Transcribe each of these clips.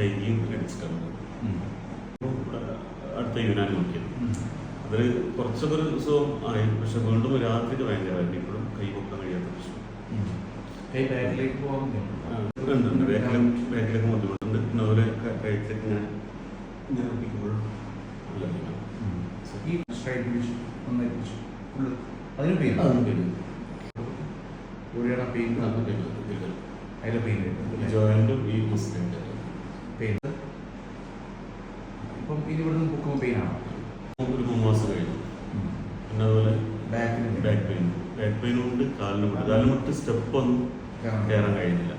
കൈയും അടിച്ചിട്ടാണ് അടുത്ത യുനാനി നോക്കിയത്. അതിൽ കുറച്ചൊക്കെ ഒരു ദിവസവും ആയി, പക്ഷെ വീണ്ടും രാത്രിക്ക് ഭയങ്കരമായിട്ട് ഇപ്പോഴും കൈ പൊക്കാൻ കഴിയാത്ത പ്രശ്നം. ബാക്കിലേക്ക് ഉണ്ട്, ബാക്കിലേക്ക് ബുദ്ധിമുട്ടുണ്ട്. പിന്നെ അതുപോലെ കഴുത്തേക്ക് ഇങ്ങനെ ഒപ്പിക്കുമ്പോഴും അതിന് പെയിൻ അതിലെ പെയിൻ ജോയിന്റും ഈ മസിലിൻ്റെ പെയിൻ. ഇപ്പം ഇനി ഇവിടുന്ന് പൊക്കുമ്പോൾ പെയിൻ ആണോ? ഒരു 3 മാസം കഴിഞ്ഞു. പിന്നെ അതുപോലെ ബാക്ക് പെയിനും ഉണ്ട്, കാലിനുമുണ്ട്. സ്റ്റെപ്പ് ഒന്നും കയറാൻ കഴിയുന്നില്ല.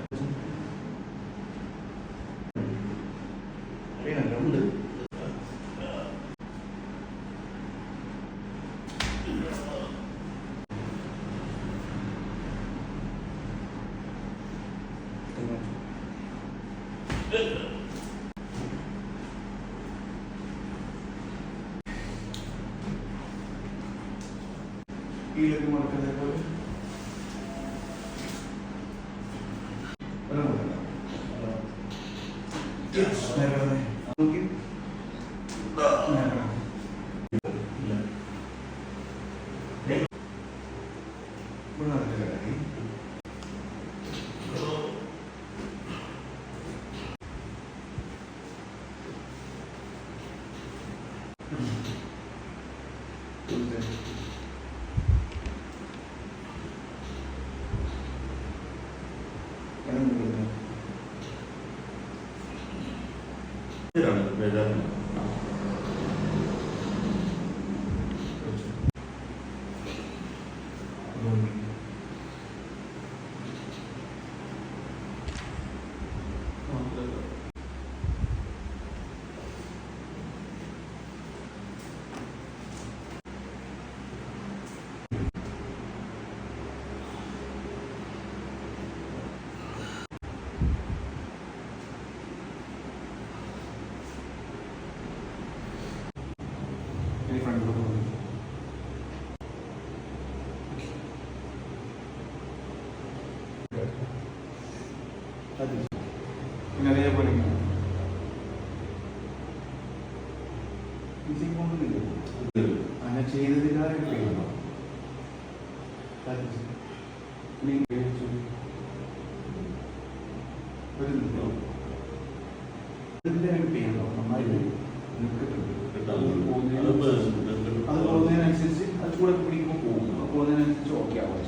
കീഴൊക്കെ മറക്കുന്നത് പോലെ അതേപോലെ അങ്ങനെ ചെയ്തതിനായി പെയ്യുന്നു. നന്നായി അത് പോകുന്നതിനനുസരിച്ച് അത് കൂടെ പിടിക്കുമ്പോൾ പോകും. പോകുന്നതിനനുസരിച്ച് ഓക്കെ ആവാം.